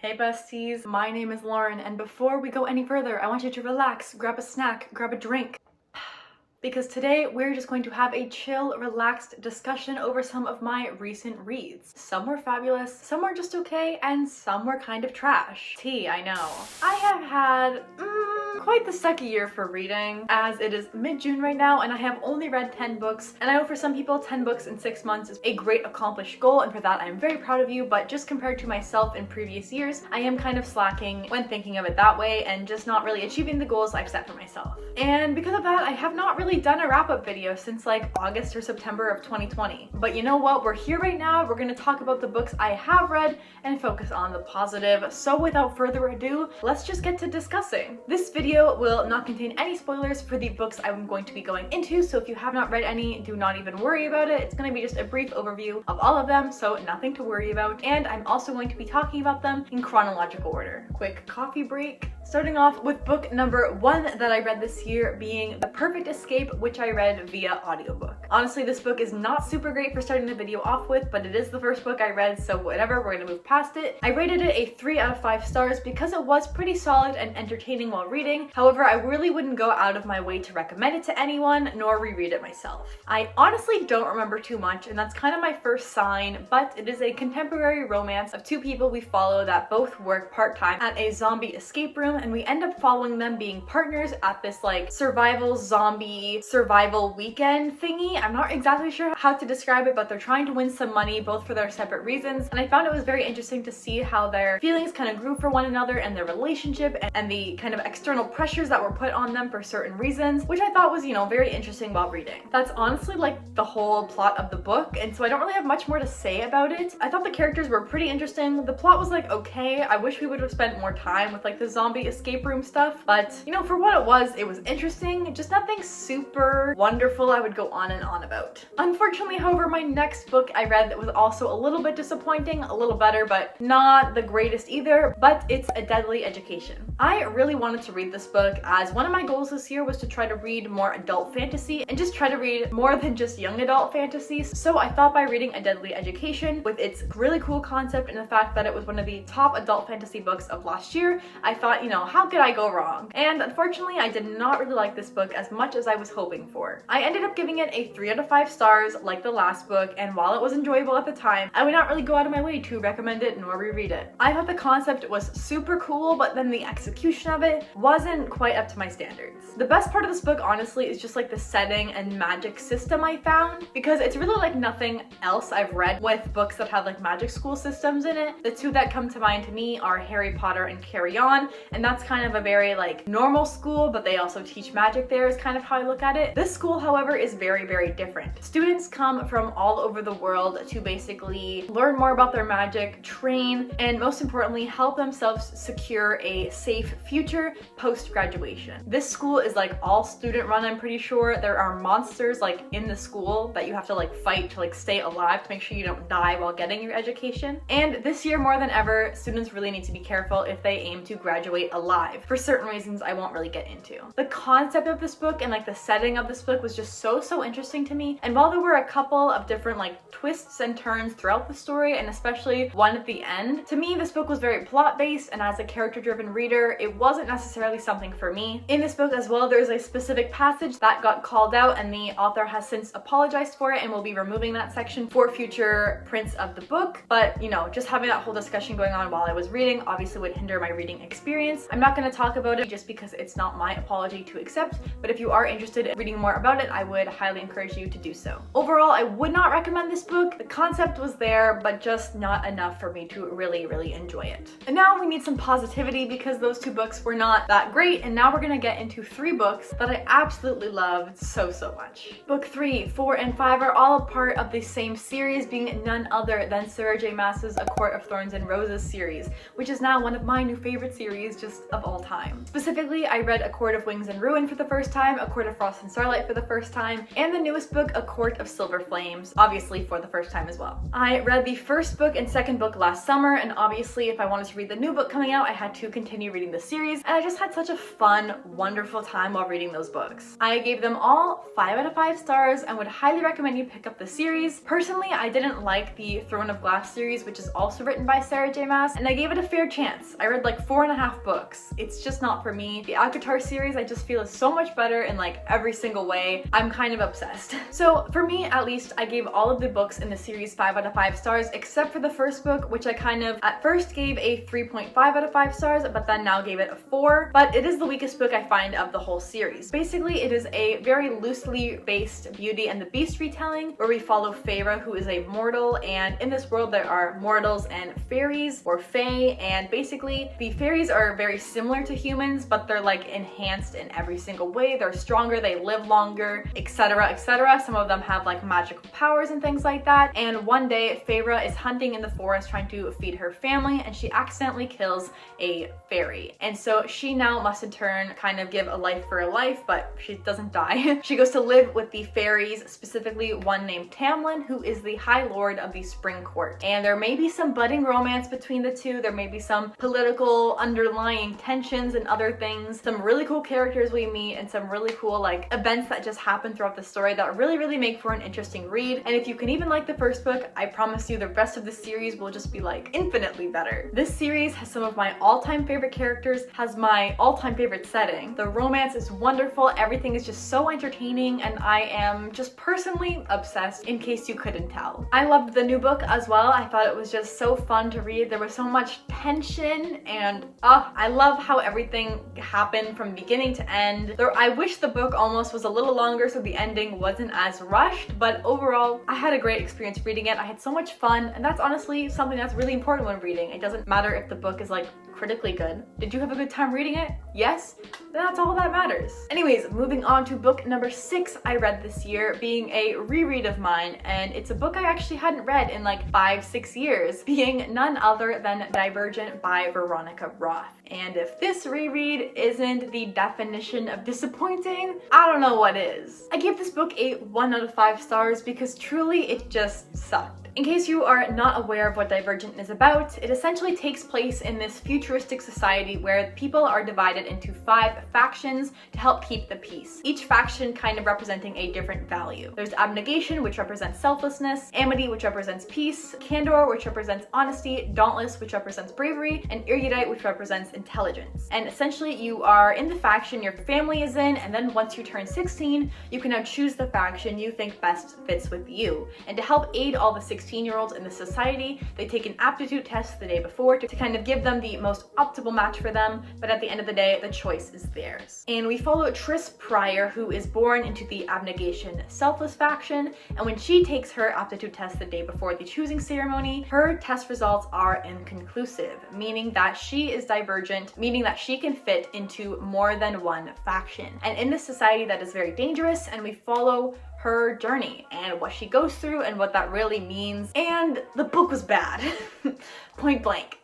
Hey besties, my name is Lauren, and before we go any further, I want you to relax, grab a snack, grab a drink. Because today we're just going to have a chill, relaxed discussion over some of my recent reads. Some were fabulous, some were just okay, and some were kind of trash. Tea, I know. I have had quite the sucky year for reading, as it is mid-June right now and I have only read 10 books. And I know for some people 10 books in 6 months is a great accomplished goal, and for that I am very proud of you, but just compared to myself in previous years, I am kind of slacking when thinking of it that way and just not really achieving the goals I've set for myself. And because of that, I have not really done a wrap-up video since like August or September of 2020. But you know what? We're here right now. We're going to talk about the books I have read and focus on the positive. So without further ado, let's just get to discussing. This video will not contain any spoilers for the books I'm going to be going into, so if you have not read any, do not even worry about it. It's going to be just a brief overview of all of them, so nothing to worry about. And I'm also going to be talking about them in chronological order. Quick coffee break. Starting off with book number 1 that I read this year being The Perfect Escape, which I read via audiobook. Honestly, this book is not super great for starting the video off with, but it is the first book I read, so whatever, we're gonna move past it. I rated it a 3 out of 5 stars because it was pretty solid and entertaining while reading. However, I really wouldn't go out of my way to recommend it to anyone, nor reread it myself. I honestly don't remember too much, and that's kind of my first sign, but it is a contemporary romance of 2 people we follow that both work part-time at a zombie escape room, and we end up following them being partners at this like survival weekend thingy. I'm not exactly sure how to describe it, but they're trying to win some money both for their separate reasons, and I found it was very interesting to see how their feelings kind of grew for one another and their relationship and the kind of external pressures that were put on them for certain reasons, which I thought was, you know, very interesting while reading. That's honestly like the whole plot of the book, and so I don't really have much more to say about it. I thought the characters were pretty interesting. The plot was like okay. I wish we would have spent more time with like the zombie escape room stuff, but you know, for what it was interesting, just nothing super wonderful I would go on and on about. Unfortunately, however, my next book I read that was also a little bit disappointing, a little better, but not the greatest either, but it's A Deadly Education. I really wanted to read this book, as one of my goals this year was to try to read more adult fantasy and just try to read more than just young adult fantasies. So I thought by reading A Deadly Education, with its really cool concept and the fact that it was one of the top adult fantasy books of last year, I thought, you know, how could I go wrong? And unfortunately, I did not really like this book as much as I was hoping for. I ended up giving it a 3 out of 5 stars like the last book, and while it was enjoyable at the time, I would not really go out of my way to recommend it nor reread it. I thought the concept was super cool, but then the execution of it wasn't quite up to my standards. The best part of this book, honestly, is just like the setting and magic system I found, because it's really like nothing else I've read with books that have like magic school systems in it. The 2 that come to mind to me are Harry Potter and Carry On, and that's kind of a very like normal school, but they also teach magic there is kind of how I look at it. This school, however, is very, very different. Students come from all over the world to basically learn more about their magic, train, and most importantly, help themselves secure a safe future post-graduation. This school is like all student run, I'm pretty sure. There are monsters like in the school that you have to like fight to like stay alive to make sure you don't die while getting your education. And this year more than ever, students really need to be careful if they aim to graduate alive, for certain reasons I won't really get into. The concept of this book and like the setting of this book was just so interesting to me, and while there were a couple of different like twists and turns throughout the story, and especially one at the end, to me this book was very plot based, and as a character driven reader it wasn't necessarily something for me. In this book as well, there's a specific passage that got called out, and the author has since apologized for it and will be removing that section for future prints of the book, but you know, just having that whole discussion going on while I was reading obviously would hinder my reading experience. I'm not going to talk about it just because it's not my apology to accept, but if you are interested in reading more about it, I would highly encourage you to do so. Overall, I would not recommend this book. The concept was there, but just not enough for me to really enjoy it. And now we need some positivity, because those 2 books were not that great, and now we're gonna get into 3 books that I absolutely loved so much. Book 3, 4, and 5 are all a part of the same series, being none other than Sarah J. Maas's A Court of Thorns and Roses series, which is now one of my new favorite series, just of all time. Specifically, I read A Court of Wings and Ruin for the first time, A Court of Frost and Starlight for the first time, and the newest book, A Court of Silver Flames, obviously for the first time as well. I read the first book and second book last summer, and obviously if I wanted to read the new book coming out, I had to continue reading the series, and I just had such a fun, wonderful time while reading those books. I gave them all 5 out of 5 stars and would highly recommend you pick up the series. Personally, I didn't like the Throne of Glass series, which is also written by Sarah J. Maas, and I gave it a fair chance. I read like 4.5 books. It's just not for me. The ACOWAR series I just feel is so much better in like every single way. I'm kind of obsessed. So for me, at least, I gave all of the books in the series 5 out of 5 stars, except for the first book, which I kind of at first gave a 3.5 out of 5 stars, but then now gave it a 4. But it is the weakest book I find of the whole series. Basically, it is a very loosely based Beauty and the Beast retelling where we follow Feyre, who is a mortal, and in this world there are mortals and fairies or fae, and basically the fairies are very similar to humans, but they're like enhanced in every single way. They're stronger, they live longer, etc, etc. Some of them have like magical powers and things like that. And one day Feyre is hunting in the forest trying to feed her family, and she accidentally kills a fairy, and so she now must in turn kind of give a life for a life, but she doesn't die. She goes to live with the fairies, specifically one named Tamlin, who is the High Lord of the Spring Court. And there may be some budding romance between the two. There may be some political underlying tensions and other things, some really cool characters we meet, and some really cool like events that just happen throughout the story that really make for an interesting read. And if you can even like the first book, I promise you the rest of the series will just be like infinitely better. This series has some of my all-time favorite characters, has my all-time favorite setting. The romance is wonderful, everything is just so entertaining, and I am just personally obsessed, in case you couldn't tell. I loved the new book as well. I thought it was just so fun to read. There was so much tension, and I love how everything happened from beginning to end. I wish the book almost was a little longer so the ending wasn't as rushed, but overall I had a great experience reading it. I had so much fun, and that's honestly something that's really important when reading. It doesn't matter if the book is like critically good. Did you have a good time reading it? Yes? Then that's all that matters. Anyways, moving on to book number 6 I read this year, being a reread of mine, and it's a book I actually hadn't read in like 5-6 years, being none other than Divergent by Veronica Roth. And if this reread isn't the definition of disappointing, I don't know what is. I gave this book a 1 out of 5 stars because truly it just sucked. In case you are not aware of what Divergent is about, it essentially takes place in this futuristic society where people are divided into 5 factions to help keep the peace. Each faction kind of representing a different value. There's Abnegation, which represents selflessness, Amity, which represents peace, Candor, which represents honesty, Dauntless, which represents bravery, and Erudite, which represents intelligence. And essentially you are in the faction your family is in, and then once you turn 16, you can now choose the faction you think best fits with you. And to help aid all the 16-year-olds in the society, they take an aptitude test the day before to kind of give them the most optimal match for them, but at the end of the day, the choice is theirs. And we follow Triss Pryor, who is born into the Abnegation Selfless faction, and when she takes her aptitude test the day before the choosing ceremony, her test results are inconclusive, meaning that she is divergent, meaning that she can fit into more than one faction. And in this society that is very dangerous, and we follow her journey and what she goes through and what that really means. And the book was bad. Point blank.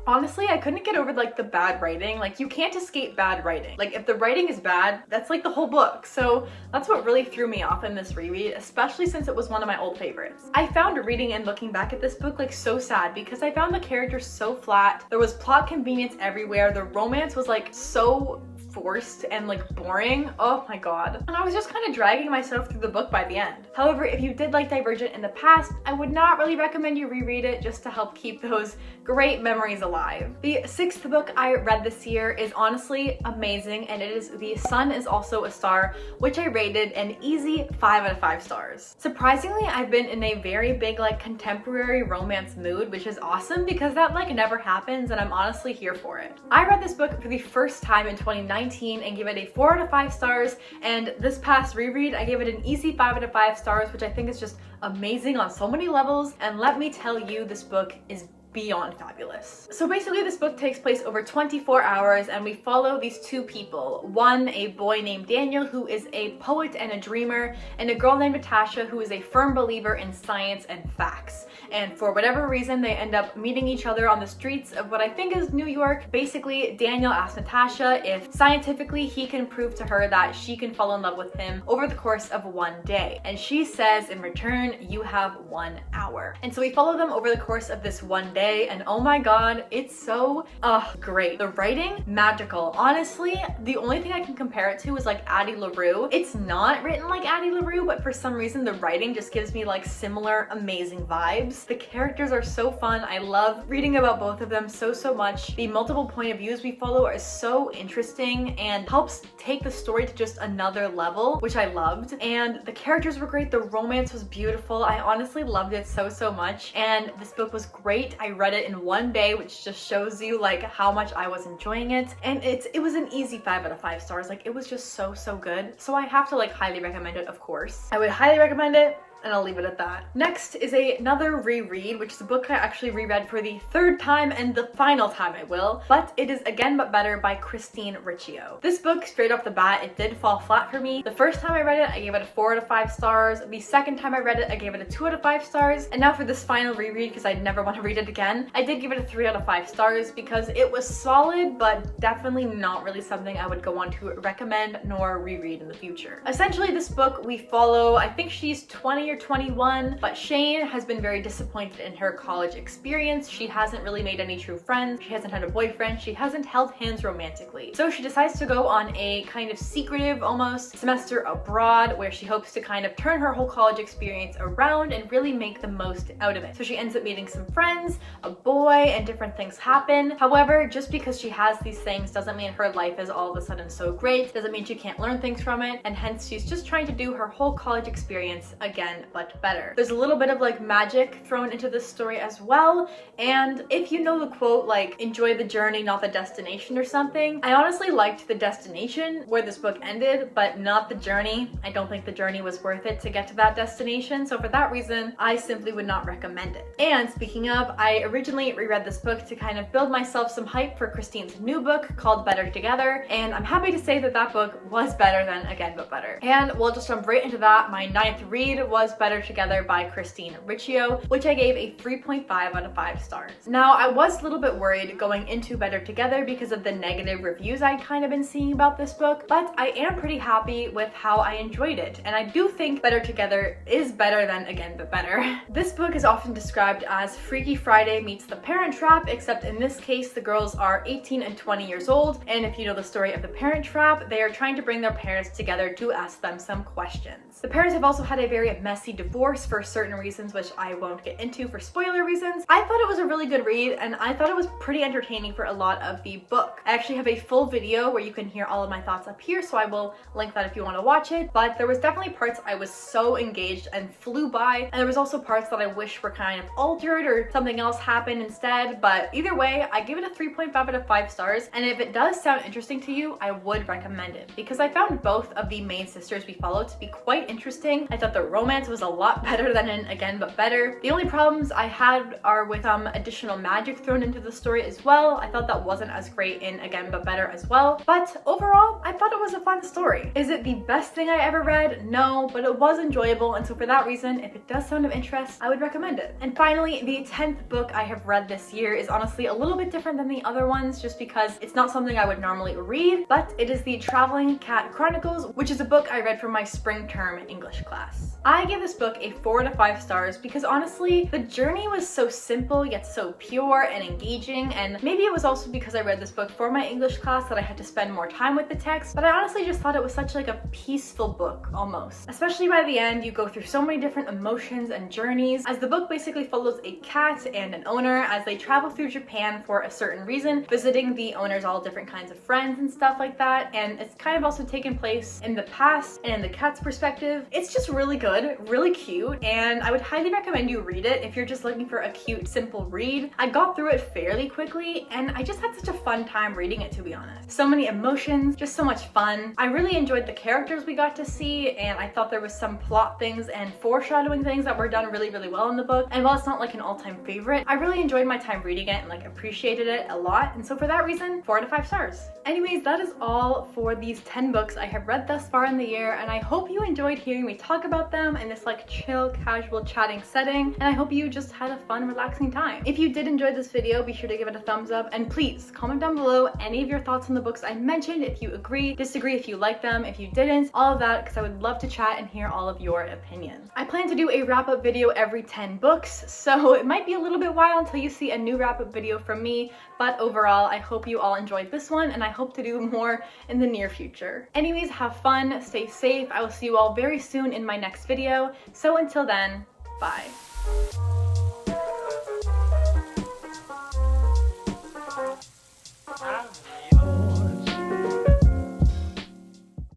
Honestly, I couldn't get over like the bad writing. Like, you can't escape bad writing. Like, if the writing is bad, that's like the whole book. So that's what really threw me off in this reread, especially since it was one of my old favorites. I found reading and looking back at this book like so sad because I found the characters so flat. There was plot convenience everywhere. The romance was like so forced and like boring. Oh my god. And I was just kind of dragging myself through the book by the end. However, if you did like Divergent in the past, I would not really recommend you reread it just to help keep those great memories alive. The 6th book I read this year is honestly amazing, and it is The Sun Is Also a Star, which I rated an easy 5 out of 5 stars. Surprisingly, I've been in a very big like contemporary romance mood, which is awesome because that like never happens, and I'm honestly here for it. I read this book for the first time in 2019 and gave it a 4 out of 5 stars, and this past reread I gave it an easy 5 out of 5 stars, which I think is just amazing on so many levels. And let me tell you, this book is beyond fabulous. So basically this book takes place over 24 hours and we follow these two people. One, a boy named Daniel, who is a poet and a dreamer, and a girl named Natasha, who is a firm believer in science and facts. And for whatever reason, they end up meeting each other on the streets of what I think is New York. Basically, Daniel asks Natasha if scientifically he can prove to her that she can fall in love with him over the course of one day. And she says in return, you have 1 hour. And so we follow them over the course of this one day, and oh my god, it's so great. The writing, magical. Honestly, the only thing I can compare it to is like Addie LaRue. It's not written like Addie LaRue, but for some reason the writing just gives me like similar amazing vibes. The characters are so fun. I love reading about both of them so much. The multiple point of views we follow are so interesting and helps take the story to just another level, which I loved. And the characters were great. The romance was beautiful. I honestly loved it so much. And this book was great. I read it in one day, which just shows you like how much I was enjoying it. And it was an easy 5 out of 5 stars. Like it was just so good. So I have to like highly recommend it, of course. I would highly recommend it, and I'll leave it at that. Next is another reread, which is a book I actually reread for the 3rd time and the final time I will, but it is Again But Better by Christine Riccio. This book, straight off the bat, it did fall flat for me. The first time I read it, I gave it a 4 out of 5 stars. The second time I read it, I gave it a 2 out of 5 stars. And now for this final reread, because I never want to read it again, I did give it a 3 out of 5 stars because it was solid, but definitely not really something I would go on to recommend nor reread in the future. Essentially, this book we follow, I think she's 20 or 21, but Shane has been very disappointed in her college experience. She hasn't really made any true friends. She hasn't had a boyfriend. She hasn't held hands romantically. So she decides to go on a kind of secretive, almost, semester abroad where she hopes to kind of turn her whole college experience around and really make the most out of it. So she ends up meeting some friends, a boy, and different things happen. However, just because she has these things doesn't mean her life is all of a sudden so great. Doesn't mean she can't learn things from it, and hence she's just trying to do her whole college experience again, but better. There's a little bit of like magic thrown into this story as well, and if you know the quote like enjoy the journey not the destination or something, I honestly liked the destination where this book ended, but not the journey. I don't think the journey was worth it to get to that destination, so for that reason I simply would not recommend it. And speaking of, I originally reread this book to kind of build myself some hype for Christine's new book called Better Together, and I'm happy to say that that book was better than Again But Better. And we'll just jump right into that. My 9th read was Better Together by Christine Riccio, which I gave a 3.5 out of 5 stars. Now, I was a little bit worried going into Better Together because of the negative reviews I'd kind of been seeing about this book, but I am pretty happy with how I enjoyed it, and I do think Better Together is better than Again But Better. This book is often described as Freaky Friday meets The Parent Trap, except in this case, the girls are 18 and 20 years old, and if you know the story of The Parent Trap, they are trying to bring their parents together to ask them some questions. The parents have also had a very messy divorce for certain reasons, which I won't get into for spoiler reasons. I thought it was a really good read, and I thought it was pretty entertaining for a lot of the book. I actually have a full video where you can hear all of my thoughts up here, so I will link that if you want to watch it, but there was definitely parts I was so engaged and flew by, and there was also parts that I wish were kind of altered or something else happened instead, but either way, I give it a 3.5 out of 5 stars, and if it does sound interesting to you, I would recommend it, because I found both of the main sisters we followed to be quite interesting. I thought the romance was a lot better than in Again But Better. The only problems I had are with additional magic thrown into the story as well. I thought that wasn't as great in Again But Better as well, but overall, I thought it was a fun story. Is it the best thing I ever read? No, but it was enjoyable, and so for that reason, if it does sound of interest, I would recommend it. And finally, the 10th book I have read this year is honestly a little bit different than the other ones, just because it's not something I would normally read, but it is the Travelling Cat Chronicles, which is a book I read for my spring term English class. I give this book a 4 out of 5 stars because honestly, the journey was so simple yet so pure and engaging, and maybe it was also because I read this book for my English class that I had to spend more time with the text, but I honestly just thought it was such like a peaceful book almost. Especially by the end, you go through so many different emotions and journeys, as the book basically follows a cat and an owner as they travel through Japan for a certain reason, visiting the owner's all different kinds of friends and stuff like that, and it's kind of also taken place in the past and in the cat's perspective. It's just really good, really cute, and I would highly recommend you read it if you're just looking for a cute, simple read. I got through it fairly quickly, and I just had such a fun time reading it, to be honest. So many emotions, just so much fun. I really enjoyed the characters we got to see, and I thought there was some plot things and foreshadowing things that were done really, really well in the book. And while it's not like an all-time favorite, I really enjoyed my time reading it and like appreciated it a lot. And so for that reason, 4 out of 5 stars. Anyways, that is all for these 10 books I have read thus far in the year, and I hope you enjoyed hearing me talk about them in this like chill, casual chatting setting, and I hope you just had a fun, relaxing time. If you did enjoy this video, be sure to give it a thumbs up, and please comment down below any of your thoughts on the books I mentioned, if you agree, disagree, if you like them, if you didn't, all of that, because I would love to chat and hear all of your opinions. I plan to do a wrap-up video every 10 books, so it might be a little bit while until you see a new wrap-up video from me, but overall, I hope you all enjoyed this one, and I hope to do more in the near future. Anyways, have fun, stay safe. I will see you all very soon in my next video. So until then, bye.